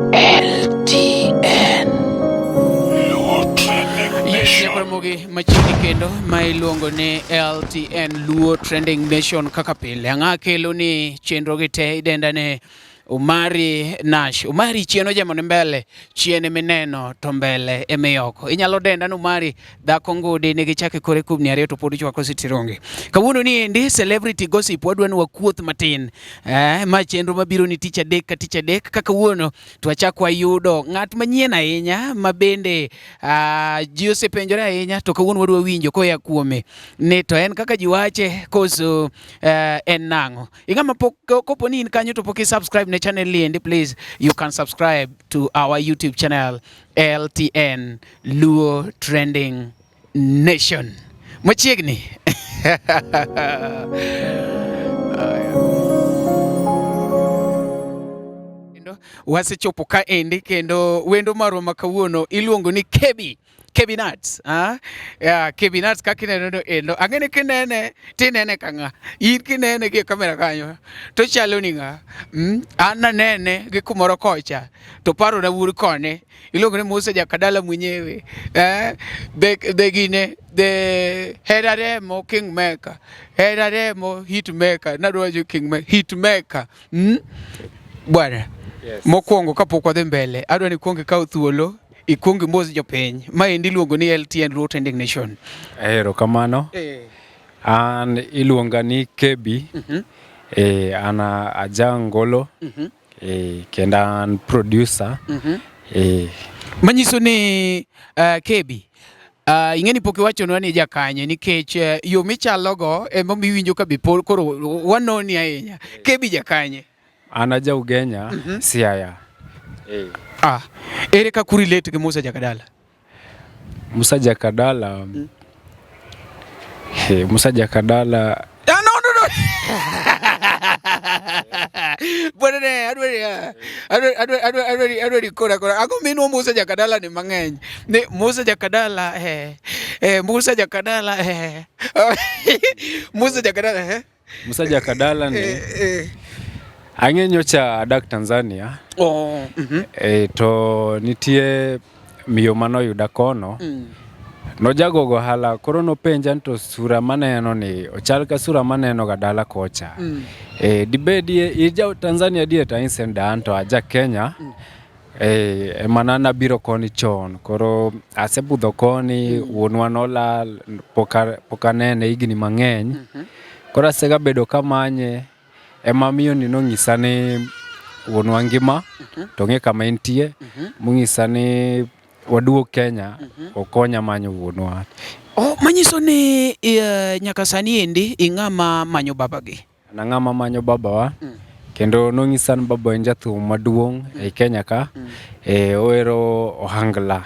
LTN Mogi machini kendo ma iluongo ni LTN Luo Trending Nation kaka pile anga kelo ni chenro gi te idenda ne Umari Nash. Umari chieno jamone mbele, chiene mineno to mbele emeyoko. Inyalo denda no Umari dhako ngudi nigi chake kore kubni ariyo to pod chwako sitirongi. Kawuono ni endi celebrity gossip wadwani wakuoth matin. Ma chenro mabiro ni tich adek ka tich adek kaka kawuono to achak wayudo ng'at manyien ahinya mabende ji osepenjore ahinya to kawuono wadwa winjo koya kuome. Ne to en kaka ji wache koso en nang'o. Ing'ama kopo ni in kanyo to pok subscribe ne channel liendi, please you can subscribe to our YouTube channel LTN Luo Trending Nation. Machiegni. Wasechopo ka endi kendo wendo marwa makawuono iluongo ni Kebi Nuts. Kebi Nuts kaka ineno endo. Ang'ene kinene tinene kang'a. In kinene gi kamera kanyo to chalo ni ng'a. An anene gi kumoro kocha to paro na wuod kone. Iluongo ni Musa Jakadalla mwenyewe. The Hedaremo Kingmaker. Hedaremo Hitmaker. Nadwajo Kingmaker. Hitmaker. Bwana. Yes. Mokwongo kapok wadhi mbele adwa ni kuonge kaw thuolo ikwongi mos jopiny ma endi iluongo ni LTN Luo Trending Nation. Ero kamano. An iluonga ni Kebi. Ana ajangolo. Kendo an producer. Manyiso ni Kebi ing'eni pok iwachonwa ni jakanye nikech yo michalogo ema miwinjo ka bipol koro wanoni ahinya. Kebi jakanye. Ana Ugenya, Siaya. Ere ka kurelate gi Musa Jakadalla? Musa Jakadalla. Musa Jakadalla. No. Bwana adwari kora. Ako minu Musa Jakadalla ni mang'eny. Ne Musa Jakadalla Musa Jakadalla Musa Jakadalla Musa Jakadalla ni ang'e nyocha adak Tanzania. To nitie miyo manoyuda kono. Nojago gohala koro nopenja to sura maneno ni ochal ka sura maneno ga dala kocha. Dibedi ija Tanzania dieta insenda anto aja Kenya. Manana biro koni chon koro asebudho koni wuonwa nolal pokanene higni mang'eny. Koro asega bedo kamanye mamiyo ni nong'isa ni wuonwa ngima to ng'e kama entie mong'isa ni waduog Kenya okonya manyo wuonwa. Manyiso ni nyaka sani endi ing'ama manyo babagi? Nang'ama manyo babawa. Kendo nong'isa ni baba en jathum maduong' e Kenya ka. Oero ohangla.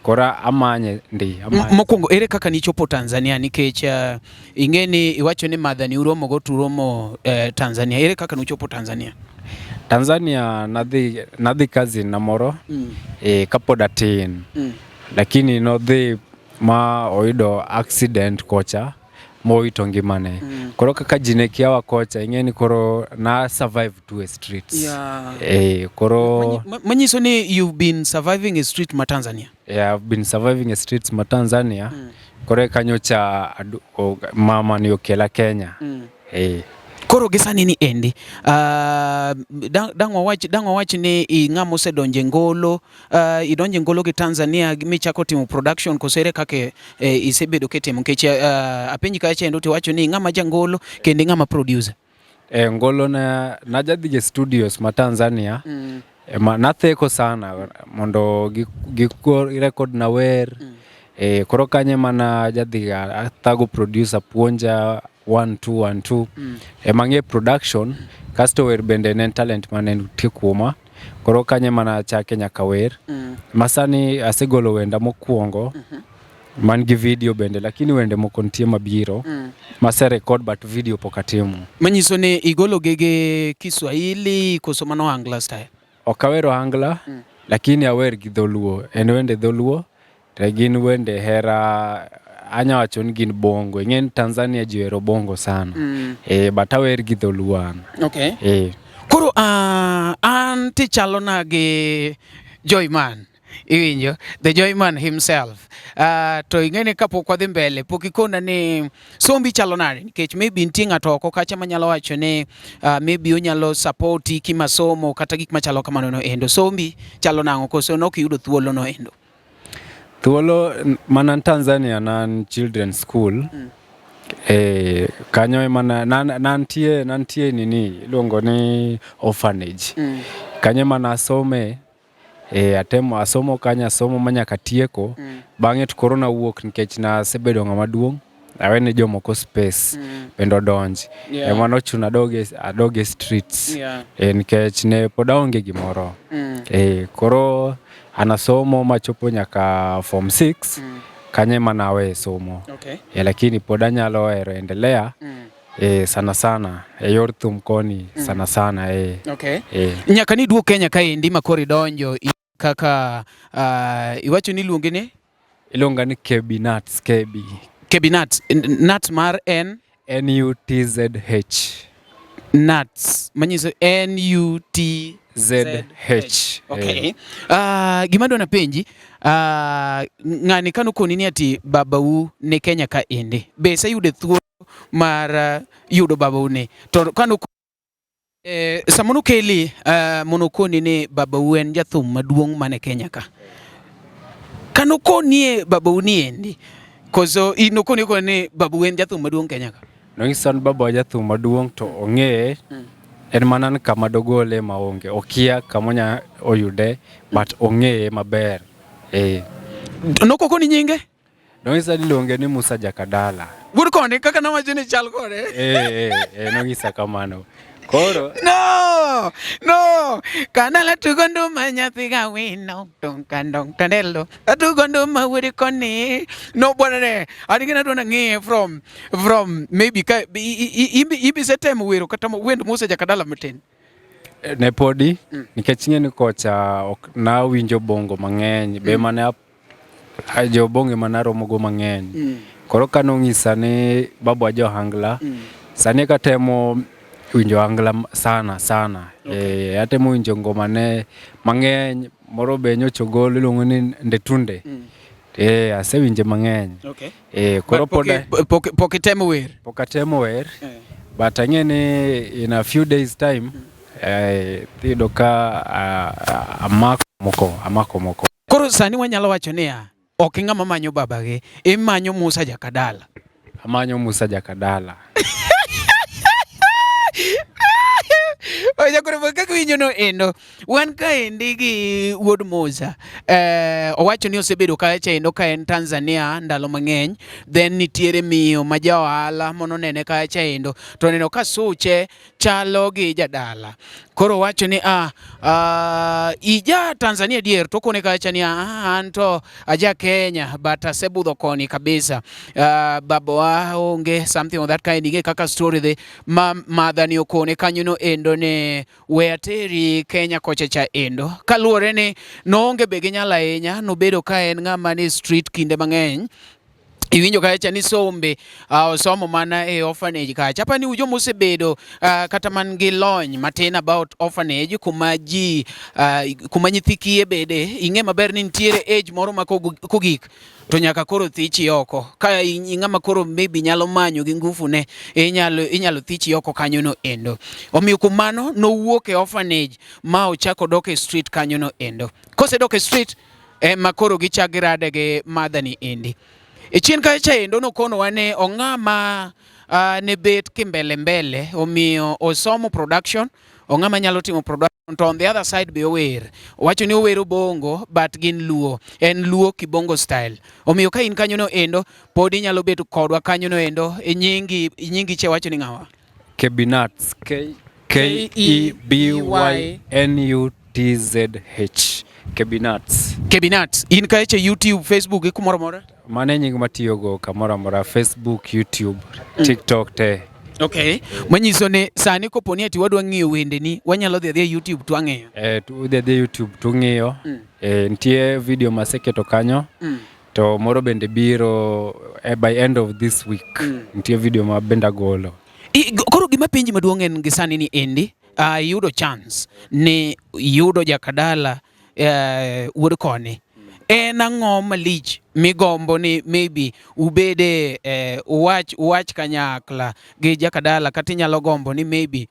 Kora amanye ndi. Mokwongo ere kaka nichopo Tanzania nikech ing'eni iwacho ni madhani uromo go turomo Tanzania. Ere kaka nuchopo Tanzania? Tanzania nadhi kazi na moro kapod atin. Lakini nodhi ma oyudo accident kocha moito ngimane. Koro kaka jine kiawa kocha ing'eni koro na survive to a streets. Koro manyiso ni you've been surviving a street ma Tanzania? Yeah, I've been surviving a streets ma Tanzania. Koro kanyocha mama ni okela Kenya. Koro gisani ni endi dang'wa wach ni ng'ama osedonje ngolo idonje ngolo gi Tanzania michako timo production kosere kake isebedo ketimo nikech apenji kacha endo tiwacho ni ng'ama jangolo kendo ng'ama producer? Ngolo na jadhi studios ma Tanzania. Natheko sana mondo record na wer. Koro kanye mana jadhi athago producer puonja 1-2 mang'e production kasto wer bende nen talent mane nitie kuoma. Koro kanye mana chake nyaka wer. Masani asegolo wenda mokwongo man gi video bende lakini wende moko nitie mabiro mase record but video pokatimo. Manyiso ni igolo gege Kiswahili koso mano Angla style? Okawero Angla lakini awer gi dholuo. En wende dholuo to gin wende hera anya wacho ni gin bongo. Ing'en Tanzania jiwero bongo sana. But awer gi dholuo. Okay. Koro an tichalo nage Joyman. Iwinjo, the Joyman himself. To ing'ene kapok wadhi mbele, pok ikona ni sombi chalo nade, nikech maybe nitie ng'ato oko kacha manyalo wacho ni maybe onyalo supporti kimasomo kata gik machalo kamano no endo. Sombi chalo nang'o koso nok yudo thuolo no endo? Thuolo manan Tanzania nan children's school. Kanyo mana nantie nini iluongo ni orphanage. Kanyo mana asome atemo asomo kanya asomo manyaka tieko. Bang'e to corona wuok nikech na sebedo ng'ama duong'. Awene jomoko space bendo donji. Mano chuna adoge streets. Nikech ne pod aonge gimoro. Koro anasomo machopo nyaka form 6. Kanye manawe somo. Lakini pod anyalo endelea sana sana yor thum koni sana sana Nyaka ni duok Kenya kaendi ma koro idonjo kaka iwacho ni iluonge ni? Iluonga ni KB Nuts. KB Nuts. Nuts mar NUTZH. Nuts. Manyiso NUTZH. Gima dona penji, ng'ani kano koni ni ati babau ne Kenya kaendi. Be sa yude thuolo mar yudo babau ne. To kano samono keli monokoni ni babau en jathum maduong' mane Kenya ka. Kano koni babau ni endi. Koso inokoni ni babau en jathum maduong' Kenya ka. Nongisan baba jathum maduong' to ong'e en manan kama dogole maonge. Okia kamonya oyude but ong'e maber. Nokokoni nyinge? Nongisa iluonge ni Musa Jakadalla. Wuod koni kaka nawacho ni chal kode. Nongisa kamano. Koro no kanala tugondo manyathi ga wino kandong tandelo atugondo mawuri koni no bwanane adigena dona ng'e from maybe ka ibi setem wero kata wend Musa Jakadalla matin ne podi nikech ng'eni kocha na winjo bongo mang'eny be mane jo bonge manaromo go mang'eny koro kanong'isa ni babu ajo hangla sani katemo winjo angla sana atemo winjo ngoma ne mang'eny moro be nyocho gol iluongo ni Ndetunde asewinje mang'eny koro pokitemo wer but ang'eni in a few days time thido ka amako moko. Koro sani wanyalo wacho niya ok ng'ama manyo babage imanyo Musa Jakadalla. Amanyo Musa Jakadalla. Oya koro kaka winjo no endo wan kaendi gi Wuod Musa owacho ni osebedo kacha endo ka en Tanzania ndalo mang'eny then nitiere miyo ma ja ohala mono nene kacha endo to neno ka suche chalo gi jadala koro wacho ni ija Tanzania dier to kone kacha ni anto aja Kenya but asebudho koni kabisa baboa onge something of that kind ige kaka story the madhani okone kanyo no endo ne weateri Kenya kocha cha endo kaluore ni noonge be ginyala ahinya nobedo ka en ng'ama ni street kinde mang'eny iwinjo kacha ni sombe osomo mana e orphanage kacha apani ujo mosebedo kata man gi lony matin about orphanage kuma nyithi kiye bede ing'e maber ni nitiere age moro ma kogik to nyaka koro thichi oko ka ing'ama koro maybe nyalo manyo gi ngufu ne inyalo thichi oko kanyo no endo omiyo kumano nowuok e orphanage ma ochako dok e street kanyo no endo kose dok e street ma koro gichagirade gi madhani endi chien kacha endo nokono wane ong'ama ne bet kimbele omiyo osomo production ong'ama nyalo timo production to on the other side be ower wacho ni owero bongo but gin luo en luo kibongo style omiyo ka in kanyo no endo pod inyalo bet kodwa kanyo no endo nyingi che wacho ni ng'awa KB Nuts KEBYNUTZH KB Nuts in kacha YouTube Facebook kumoro mora mane nying matiyogo kamora mora Facebook YouTube TikTok te manyiso ne sani koponi ati wadwa ng'iyo wende ni wanyalo dhi YouTube to ang'eyo tu dhi YouTube to ng'iyo nitie video maseketo kanyo to moro bende biro by end of this week nitie video ma benda golo koro gima penji maduong' en gi sani ni endi yudo chance ni yudo Jakadalla Wuod Konye, en ang'o malich migombo ni maybe ubede uwach kanyakla gi Jakadalla, kata inyalo gombo ni maybe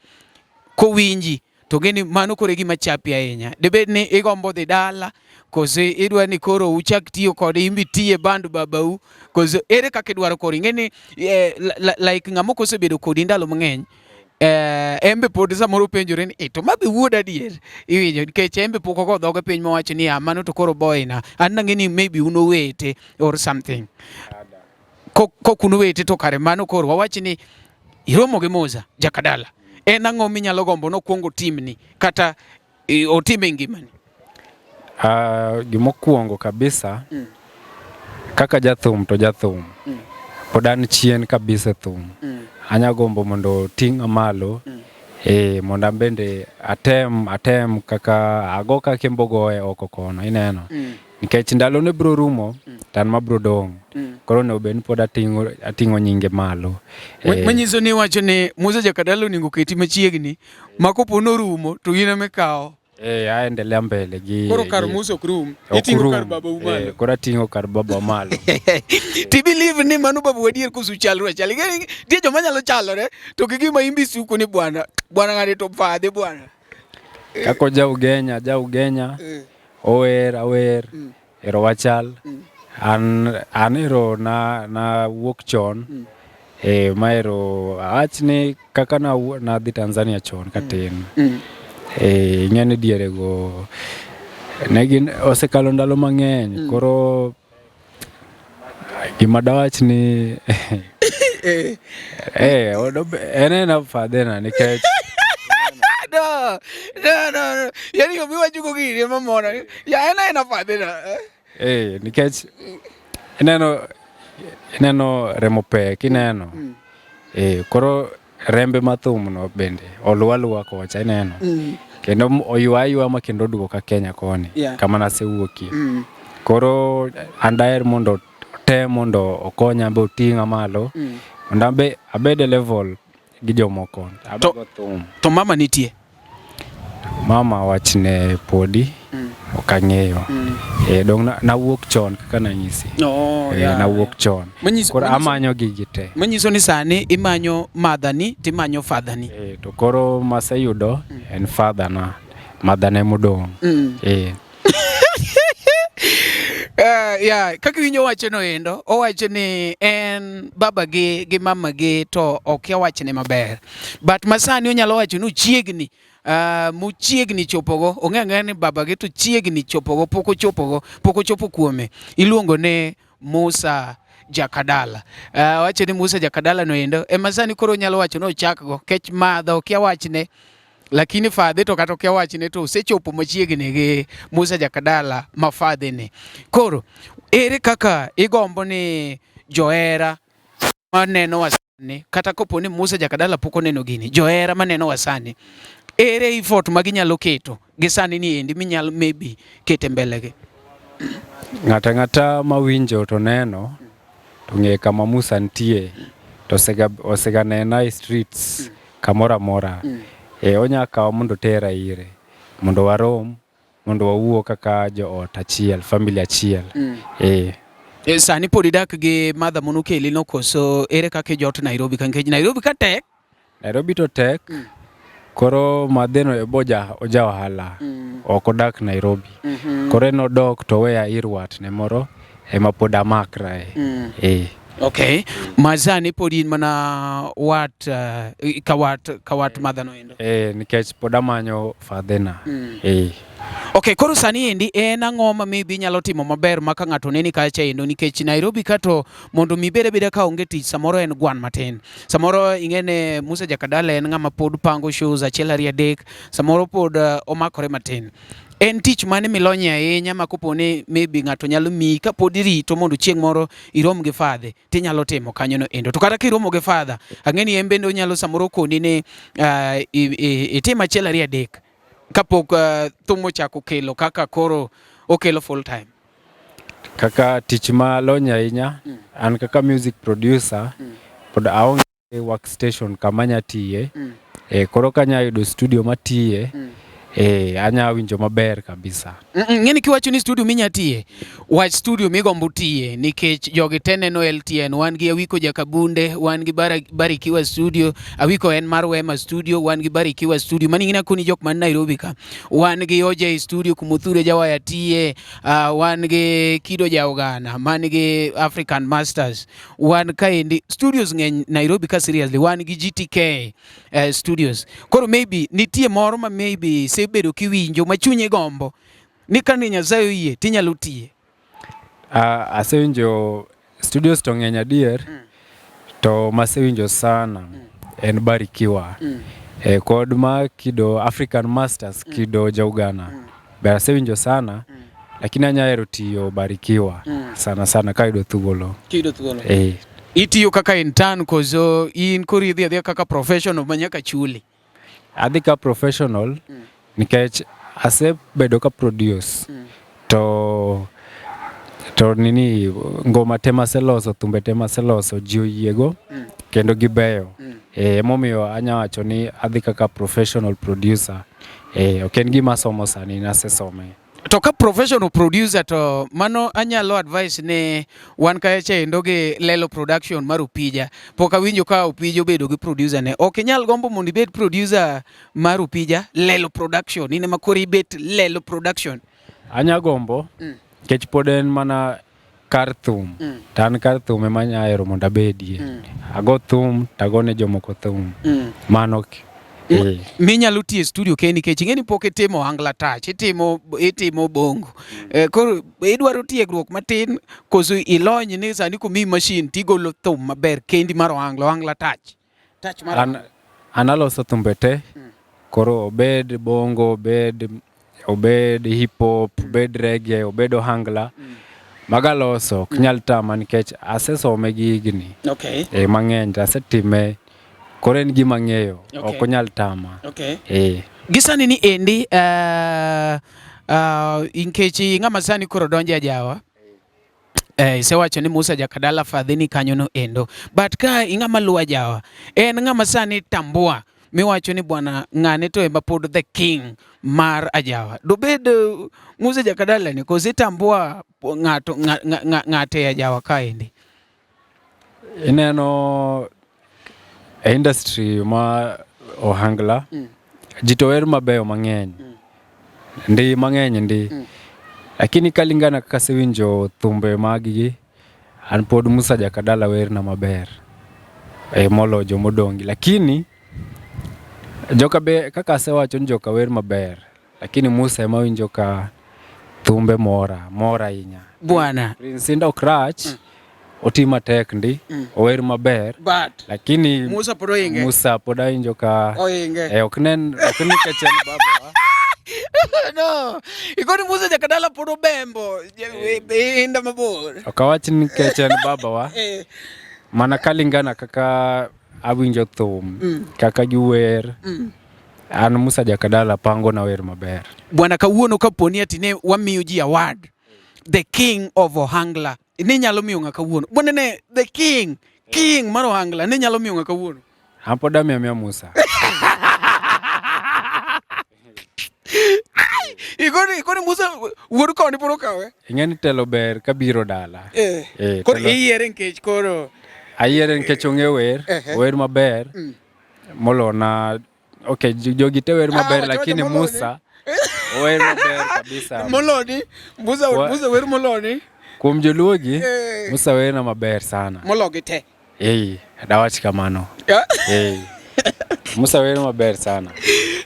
kowinji to gini mano kore gima chapi ahinya, debed ni igombo dhi dala kose idwa ni koro uchak tiyo kode, imbi tiye band babau, kose ere kaka idwaro koro ing'eni like ng'amo kosebedo kodi ndalo mang'eny, embe pod samoro penjore ni to mabe wuod adier, iwinjo, nikech embe pok ogo dhoge piny mowacho ni mano to koro boyna, an nang'eni maybe uno wete or something. Kokuno wete to kare mano koro wawach ni iromo gi Musa Jakadalla, en ang'o minyalo gombo nokwongo timni kata otime ngimani? Gimokwongo kabisa, kaka jathum to jathum, pod an chien kabisa thum, anya gombo mondo ting' malo, mondo bende atem kaka ago kaka mbogoe oko kono, ineno, nikech ndalo ne bro rumo, tan ma bro dong', koro ne obed pod ating'o nyinge malo. Manyiso ni wacho ni Musa Jakadalla onego keti machiegni, ma kopo norumo to in ema ikawo. Aendelea mbele gi koro kar Musa ok rum, iting'o kar baba malo. Koro ating'o kar baba malo. Ti believe ni mano babu adier kosu chalre chal. Tie joma nyalo chalore to gi gima imbi suko ni bwana ng'ade to fadhe bwana. Kako jau Genya, awer, ero wachal, an ero na wuok chon, maero awachni kaka na dhi Tanzania chon katin. Ng'ene diere go negin osekalo ndalo mang'eny, koro gima dawach ni ena fadhena nikech no. Yani yo miwacho go gire mamona. Ya ena fadhena. Nikech ineno remo pek, ineno. Koro rembe mathum no bende oluwa kocha, ineno. Kendo oywa ma kendo dugo ka Kenya koni, kama nasewuokie. Koro andaer mondo okonya be oting'a malo, mondo abede level gi jomoko. To mama nitie? Mama wachne podi okang'eyo. Dong nawuok chon kaka nanyisi. Nawuok chon. Koro amanyo gigi te. Manyiso ni sani imanyo madhani timanyo fadhani. To koro maseyudo en fadhana, madhane modong'. Kaka winyo wacho no endo, owacho ni en baba gi mama gi to ok wachne maber. But masani onyalo wacho ni chiegni muchiegni chopogo, ong'e ni baba gi to chiegni chopogo, pok ochopo kuome. Iluongo ne Musa Jakadalla. Wacho ni Musa Jakadalla no endo ema sani koro nyalo wacho no chakgo, kech madho ok wachne, lakini fadhe to kata ok wachne to osechopo machiegni gi Musa Jakadalla ma fadhe ne. Koro ere kaka igombo ni johera maneno wasani, kata kopo ni Musa Jakadalla pok oneno gini, johera maneno wasani, ere effort maginyalo keto gi sani ni endi minyalo maybe kete mbele gi? Ng'ata mawinjo to neno to ng'e kama Musa ntie, to osega nena e streets kamora mora. Onya kawo mondo tera ire, mondo warom, mondo wawuo kaka joot achiel, family achiel. Sani pod idak gi madha mono keli no koso ere kaka jot Nairobi ka? Nikech Nairobi ka tek. Nairobi to tek. Koro madheno oja ohala, ok odak Nairobi. Koro nodok to weya irwat ne moro ema pod amakra. Okay. Mazani pod in mana kawat madha no endo. Nikech pod amanyo fadhena. Okay, koro sani endi en ang'o ma maybe nyalo timo maber maka ng'ato neni kacha endo, nikech Nairobi kato mondo mi bede ka onge tich samoro en gwan matin. Samoro ing'ene Musa Jakadalla en ng'ama pod pango shows achiel ariyo adek, samoro pod omakore matin. En tich mane milonye ahinya ma kopo ni maybe ng'ato nyalo miyi ka pod irito mondo chieng' moro irom gi fadhe tinyalo timo kanyo no endo? To kata kiromo gi fadha, ang'eni en bende onyalo samoro koni ni itim achiel ariyo adek kapok thum ochako kelo kaka koro okelo full time. Kaka tich ma lonye ahinya, an kaka music producer, pod aonge workstation kama nyatiye, koro kanya yudo studio matiye anya winjo maber kabisa. Ng'eni kiwacho ni studio minyatiye, wach studio migombo tiye nikech jogi te neno LTN, wan gi Awiko Jakabunde, wan gi Barikiwa studio, Awiko en mar Wema studio, wan gi Barikiwa studio, mani ng'ina kuni jok man Nairobi ka, wan gi OJ studio kumuthure jawaya tiye, wan gi Kido Jaogana, man gi African Masters, wan kaendi studios ng'eny Nairobi ka seriously, wan gi GTK studios. Koro maybe nitie moro ma maybe bedo kiwinjo machunye gombo ni kani Nyasaye oyie tinyalo tiye. Asewinjo studios to ng'eny adier, to masewinjo sana en Barikiwa kod ma Kido African Masters, Kido Jaugana be asewinjo sana, lakini anya hero tiyo Barikiwa sana kayudo thuolo. Itiyo kaka intern kozo in kori idhi kaka professional manyaka chuli? Adhi ka professional nikech asebedo ka produce to nini ngoma tema seloso, thumbe tema seloso, ji oyiego kendo gibeyo. Emomiyo anya wacho ni adhi kaka professional producer. Ok en gima somo sani, nasesome. To ka professional producer to mano anyalo advice ne wan kaeche endo gi Lelo Production mar Upija. Pok awinjo ka Upija obedo gi producer ne. Ok inyal gombo mondo ibed producer mar Upija, Lelo Production, ine makori ibet Lelo Production? Anya gombo, kech pod en mana kar thum. Tan kar thum ema anya hero mondo abedie. Ago thum, tagone jomoko thum. Mano minyalo tiye studio kendi nikech ing'eni pok itimo angla touch, itimo bongo. Koro idwaro tiegruok matin koso ilony ni sani komi machine tigolo thum maber kendi mar angla touch mar analoso thumbe te. Koro obed bongo, obed hip hop, obed reggae, obed ohangla, magaloso ok nyal tama nikech asesome gigni mang'eny, asetime. Koro en gima ng'eyo, ok onyal tama. Gisani ni endi inkechi ng'ama sani koro donje ajawa, isewacho ni Musa Jakadalla fadhi ni kanyo no endo, but ka ing'ama luwa ajawa, en ng'ama sani tambua miwacho ni bwana ng'ane to emba pod the king mar ajawa. Dobed Musa Jakadalla ni kosi tambua ng'ate ajawa kaendi? Ineno industry ma ohangla ji to wer mabeyo mang'eny, ndi mang'eny ndi, lakini kalingana kaka sewinjo thumbe maggi, an pod Musa Jakadalla werna maber molo jomodongi. Lakini joka be kaka asewacho ni joka wer maber, lakini Musa ema winjo ka thumbe mora inya bwana. Prince Ndokrach oti Matek ndi ower maber, lakini Musa poda injo ka oknen kechen baba no ikoni Musa Jakadalla podo bembo inda mabor, okawach ni kechen baba wa mana kalingana kaka awinjo thum kaka giwer, an Musa Jakadalla pango na wer maber bwana. Kawuono kaponi atine wamiyo ji award the king of ohangla, ne nyalo miyo ng'a kawuono bwana, ne the king mar ohangla ne nyalo miyo ng'a kawuono? Apoda miya Musa. Ikoni Musa wuod koni poro kawe. Ing'eni telo ber kabiro dala. Koro iyiere nkech koro ayiere nkech ong'e wer maber molo na. Okay, jogi te wer maber, lakini Musa wer maber kabisa. Moloni Musa wer moloni kuom joluogi. Musa wer na maber sana mologi te. Dawach kamano. Musa wer maber sana.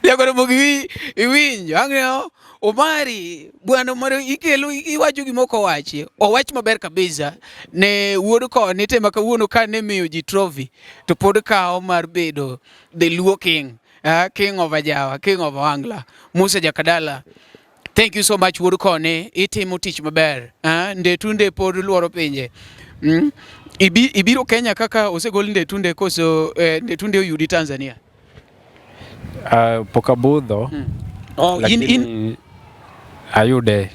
Yakoro mogi iwinjo ang'eyo Omari bwana moro ikelo iwacho gimoko wachi owach maber kabisa ne wuod koni tema kawuono ka ne miyo ji trophy to pod kawo mar bedo the Luo king, king of ajawa, king of ohangla, Musa Jakadalla. Thank you so much wuod koni, itimo tich maber. Ndetunde pod luoro pinje. Ibiro Kenya kaka osegol ndetunde koso ndetunde oyudi Tanzania? Pokabudho. Lakini ayude.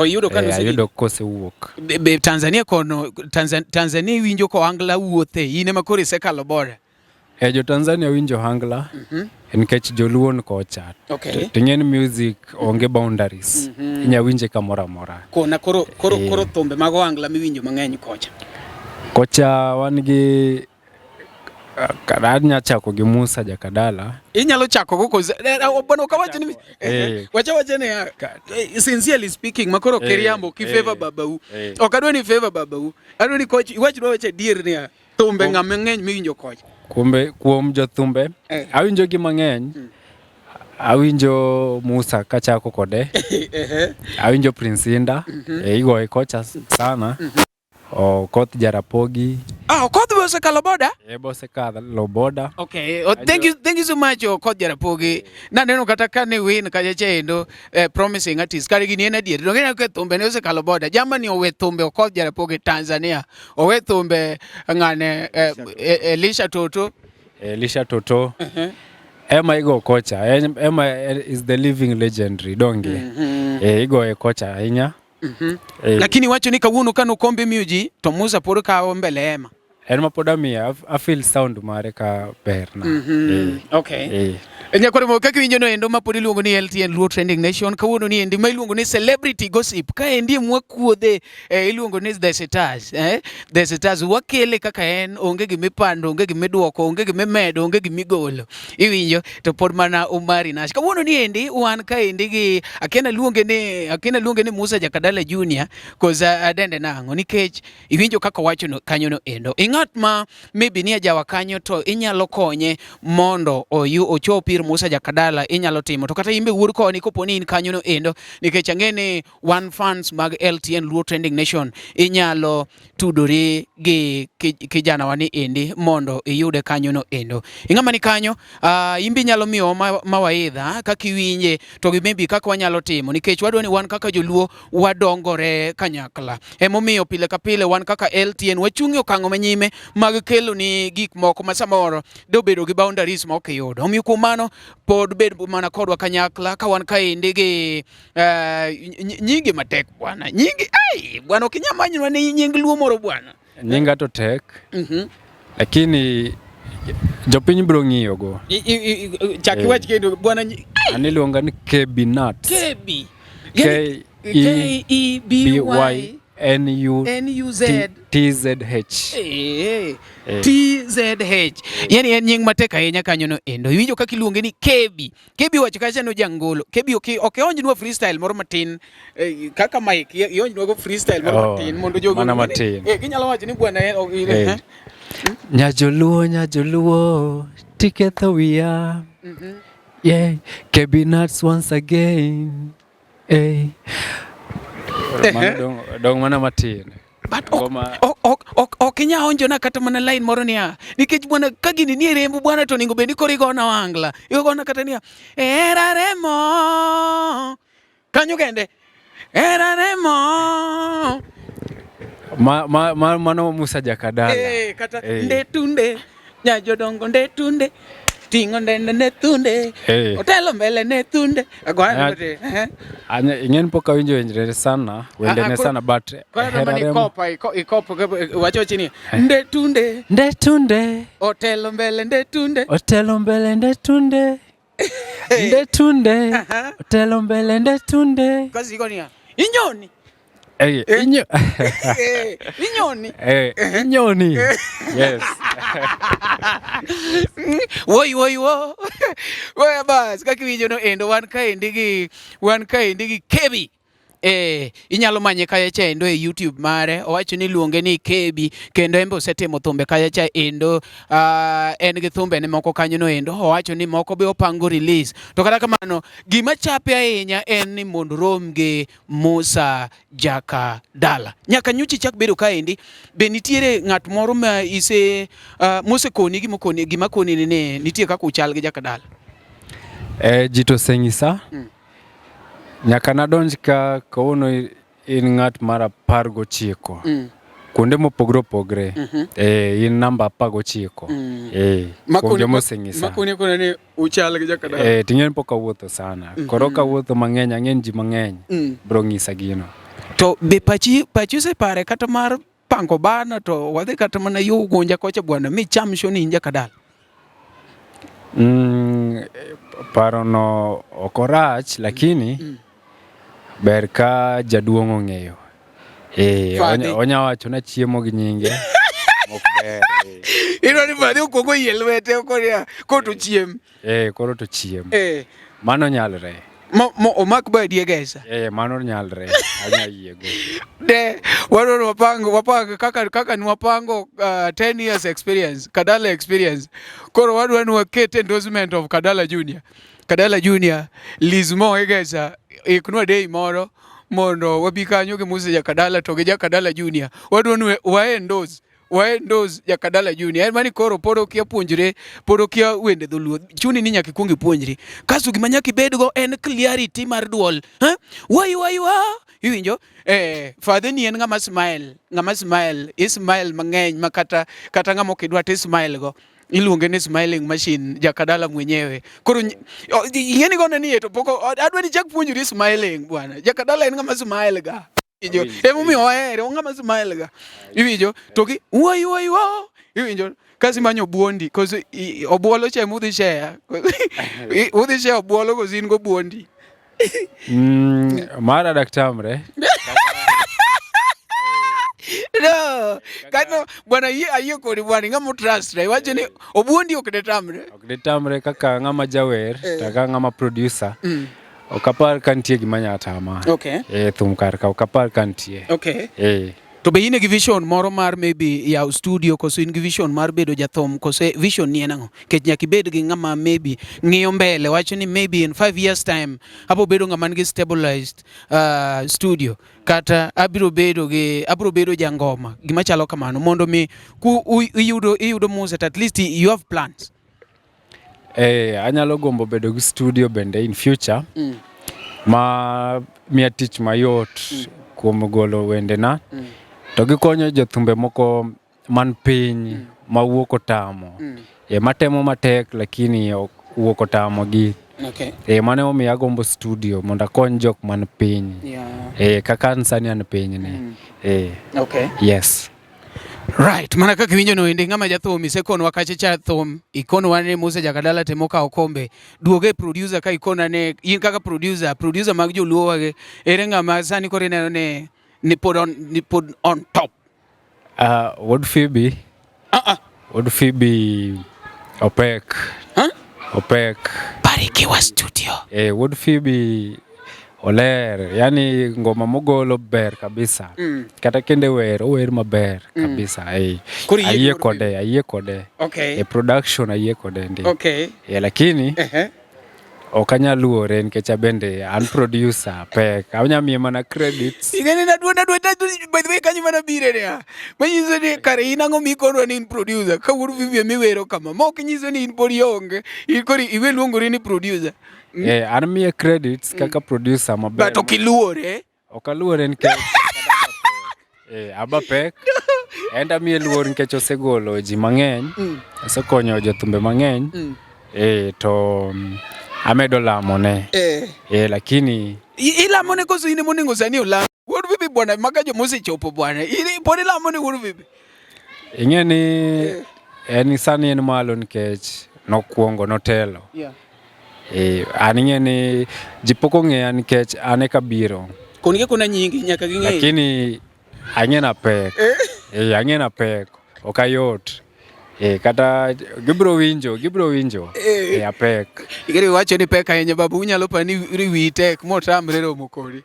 Yudo kan ayudo kose wuok. Tanzania kono Tanzania winjo ko angla wuothe ine makore sekalo bora. Jo Tanzania winjo hangla nikech joluon kocha. Ting'en music onge boundaries. Inya winje kamoro amora. Koro thumbe mag hangla miwinjo mang'eny kocha. Kocha wan gi anya chako gi Musa Jakadalla. Inyalo chako go bwana kawache ni wacha ni sincerely speaking makoro keriambo ki favor babau. Ok adwa ni favor babau. Adwa ni coach iwachno wacha dier ni thumbe ng'ama ng'eny miwinjo kocha. Kuom jothumbe awinjo gi mang'eny. Awinjo Musa kachako kode. Awinjo Prince Inda. Igoye kocha sana. Koth Jarapogi. Koth bose kalo boda? Bose kalo boda. Okay. Thank you so much Koth Jarapogi. Naneno kata kane win kachacha endo promising artist. Kare gini en adier. Dongena ke thumbe ne ose kalo boda. Jamani owe thumbe Koth Jarapogi Tanzania. Owe thumbe ngane Elisha Toto. Elisha Toto. Emma igo kocha. Emma is the living legendary. Donge. Igo kocha ahinya. Lakini wacho ni kawuono kano kombe miuji to Musa pod kawo mbele Emma. En mapoda miya I feel sound mare ka ber na. Okay. Nyakore mo kaka winjo no endo mapod iluongo ni LTN Luo Trending Nation kawuono ni endi ma iluongo ni celebrity gossip ka endi mwakuodhe iluongo ni The Stars The Stars wakele kaka en onge gimipando onge gimiduoko onge gimimedo onge gimigolo iwinjo to pod mana Umari Nash kawuono ni endi wan ka endi gi akena luonge ni Musa Jakadalla Junior koza adende nango nikech iwinjo kaka wacho no kanyo no endo ing'at ma maybe ni ajawa kanyo to inyalo konye mondo ochopir Musa Jakadalla inyalo timo to kata imbe wuod koni koponi in kanyo no endo nikech ang'ene one fans mag LTN Luo Trending Nation inyalo tudori gi kijana wani endi mondo iyude kanyo no endo ing'ama ni kanyo imbi nyalo miyo mawaidha kaka iwinje to maybe kaka wanyalo timo nikech wadwa ni wan kaka joluo wadongore kanyakla emomiyo pile ka pile wan kaka LTN wachung'e okang'o manyime mag kelo ni gik moko ma samoro dobedo gi boundaries ma ok yudo omiyo kuom mano pod bed mana kodwa kanyakla ka wan kaendi gi nyingi matek bwana nyingi bwana okinyamanywa ni nying luo moro bwana nyinga to tek lakini jopiny bro ng'iyo go chaki wach kendo bwana aniluonga ni KB Nuts KEBY NUTZH TZH yani en nying matek ahinya kanyo no endo iwinjo kaka iluonge ni KB wacho kacha no jangolo KB ok onjnwa freestyle moro matin kaka Mike yonjnwa go freestyle moro matin mondo jogo mana matin ginyalo wacho ni bwana Nyajoluo tiketho wiya KB Nuts once again dong mana matin but ok inya onjona kata mana line moro niya nikech bwana ka gini ni rembo bwana to ningo bendi korigo na wangla igona kata niya eraremo kanyo kende eraremo mano Musa Jakadalla kata ndetunde nyajodongo ndetunde tingo ndende tunde otelo mbele ne tunde agwana bote ingen poka winjo sana wendene sana but ikopa wacho chini ndetunde otelo mbele ndetunde ndetunde otelo mbele ndetunde kazi gonia inyoni Inyoni. Yes. Woi. Woi bas kaki winjo no endo wan ka endi gi Kebi. Inyalo manye kaya cha endo e YouTube mare owacho ni luonge ni Kebi kendo embe osetimo thumbe kaya cha endo en gi thumbe ne moko kanyo no endo owacho ni moko be opango release to kata kamano gima chape ahinya en ni mondo rom gi Musa Jakadalla nyaka nyuchi chak bedo kaendi be nitiere ng'at moro ma ise Musa koni gima koni ne nitie kaka uchal gi Jakadalla jito sengisa nyaka nadonj ka kauno in ng'at mara 19 kuonde mopogre in namba 19 makoni kone ni uchal gi Jakadalla ting'en poka wuotho sana koro ka wuotho mang'eny ang'en ji mang'eny bro ng'isa gino to be pachi se pare kata mar pango bana to wadhi kata mana yo gonja kocha bwana mi cham shoni Jakadalla Paro no okorach lakini ber ka jaduong' ong'eyo. Onya wacho na chiemo gi nyinge. Ok ber. Ino ni fadhi okuongo yie lwete ko to chiem. Koro to chiem. Mano nyalre. Omak badi guys. Mano nyalre. Anya yiego. De waro wapango kaka nwapango 10 years experience, Kadala experience. Koro wadwa nwakete endorsement of Kadala Junior. Kadala Junior Lizmo egesa iknwa day moro mondo wabi kanyo gi Musa Jakadalla to gi Jakadalla Junior. Wadwa waendos Jakadalla Junior. Mani koro podo kia puonjre, podo kia wende dholuo. Chuni ni nyaka ikwongi puonjri. Kaso gima nyaka ibedgo en clarity mar duol. Wayu. Iwinjo? Father ni en ngama smile. Ismail mang'eny makata ngama okidwa to ismail go. Iluonge ni smiling machine Jakadalla mwenyewe. Koro ingeni gona ni to poko adwa ni chak puonjri smiling bwana. Jakadalla en ngama smile ga. Iwinjo? Emomiyo ohere ngama smile ga. Iwinjo? Toki wayu. Iwinjo? Kasi manyo buondi cause obuolo che mudhi share. Udhi share obuolo cause in go buondi. Mara daktamre. No, kano bwana ayie kodi bwana ngamo trust right. Wacho ni obuondi ok detamre kaka ngama jawer taka ngama producer. Okapar kantie gimanya tama. Okay. Thum kar ka okapar kantie. Okay. To be in a vision moro mar maybe ya studio koso in vision mar bedo jathum koso vision ni enango kech nyaki bed gi ngama maybe ng'iyo mbele wacho ni maybe in 5 years time abo bedo ngama ngi stabilized studio kata abiro bedo jangoma gima chalo kamano mondo mi ku iyudo Musa at least you have plans. Anyalo gombo bedo gi studio bende in future ma miya tich mayot kuom golo wende na to gikonyo jothumbe moko man piny mawuok otamo matemo matek lakini wuok otamo gi. Mane omiyo agombo studio mondo akony jok man piny kaka sani an piny ni. Yes. Right, mana kaka winjo no ende ngama jathum isekon wakache cha thum ikon wane Musa Jakadalla temo ka okombe duoge producer ka ikona ne in kaka producer mag joluo wage ere ngama sani kore neno ni put on top. Wuod Phoebe. Wuod Phoebe Opek. Opek. Barikiwa studio. Wuod Phoebe oler, yani ngoma mogolo ber kabisa. Kata kende wer maber kabisa. Ayie kode. Okay. Production ayie kode ndi. Okay. Lakini okanya luore nikech abende an producer pek awanya miye mana credits. Ingene na dwa by the way kanyo mana bire ne. Manyiso ni kare inango mikonwa ni producer. Ka Wuod Phoebe miwero kama. Mok nyiso ni in podi onge. Ikori iwe luongori ni producer. An miye credits kaka producer maber. But okiluore. Okaluore nikech aba pek. Enda miye luor nikech osegolo ji mang'eny. Osekonyo jothumbe mang'eny. To amedo lamone. Lakini ilamone koso ine moningo sani olam. Wuod Phoebe bwana maka jo mosechopo bwana. Podi lamone Wuod Phoebe. Ing'eni en sani en malo nikech nokuongo notelo. An ing'eni jipoko ng'eya nikech ane kabiro. Konye kuna nyingi nyaka ging'e. Lakini ang'ena pek. Ang'ena pek. Okayot. Kata gibro winjo. Apek. Igere wacho ni pek ahinya babu unyalo pani wi tek motamre romo kodi.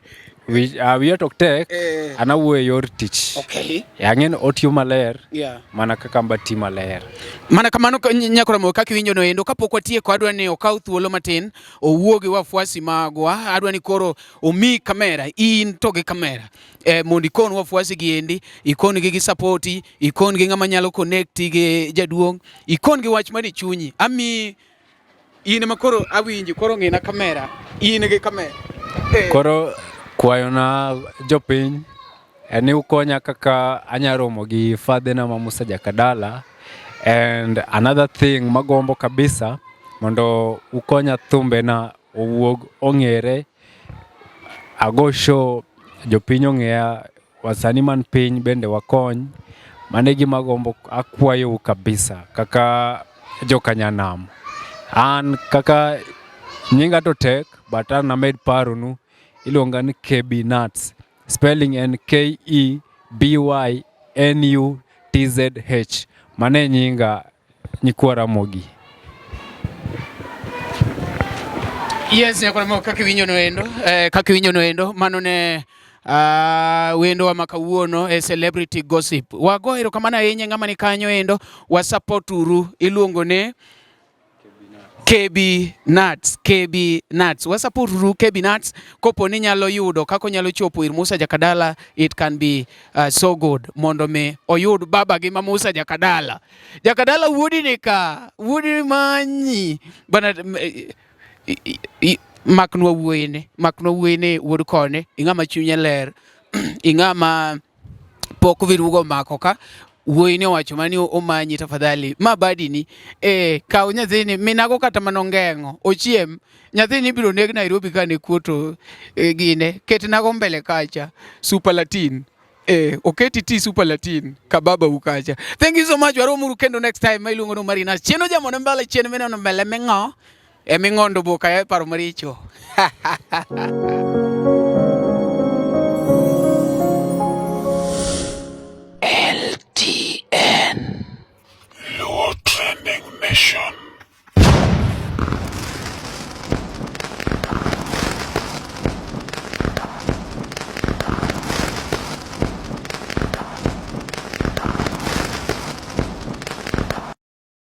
Wiya tok tek, an awuoyo yor tich. Okay. Ang'en otiyo maler, mana kaka mbati maler. Mana kamano nyakoramo kaka winjo no endo kapok watieko adwa ni okaw thuolo matin owuogi wafuasi magwa adwa ni koro omi kamera in to gi kamera mondo ikon wafuasi gi endi ikon gi supporti ikon gi ngama nyalo connect gi jaduong ikon gi wach mari chunyi ami in makoro awinji koro ng'ina kamera in gi kamera koro kwayo na jopiny eni ukonya kaka anyaromo gi fadhena ma Musa Jakadalla. And another thing magombo kabisa mondo ukonya thumbe na owuog ong'ere ago show jopiny ong'eya wasani man piny bende wakony mane gima gombo akwayo kabisa kaka jokanyanam An kaka nyinga to tek, but an amed paronu iluonga ni KB Nuts. Spelling en KEBYNUTZH. Mane nyinga nyikwara mogi. Yes, nyakona mo kaka winyo no endo mano ne wendo wa makawuono celebrity gossip. Wago erokamano ahinya ng'ama ni kanyo endo wa support uru iluongo ne KB Nuts. Wa support uru KB Nuts kopo ni nyalo yudo kako nyalo chopo ir Musa Jakadalla, it can be so good mondo me oyud baba gi ma Musa Jakadalla. Jakadalla wuodi ni ka, wuodi Manye bana maknwa wuoyene wuod Konye, ing'ama chunye ler, ing'ama pok virugo mako ka. Wuoyine owacho mani omanyi tafadhali ma badini kaw nyathini minago kata manongeng'o ochiem nyathini biro neg Nairobi ka ne kuoto gine ketnago mbele kacha super latin oketi ti super latin kababa ukacha. Thank you so much. Waromuru kendo next time ma iluongo no Marina chieno jamone mbele chieno meno mbele mengo eming'ondo boka ya paro maricho. LT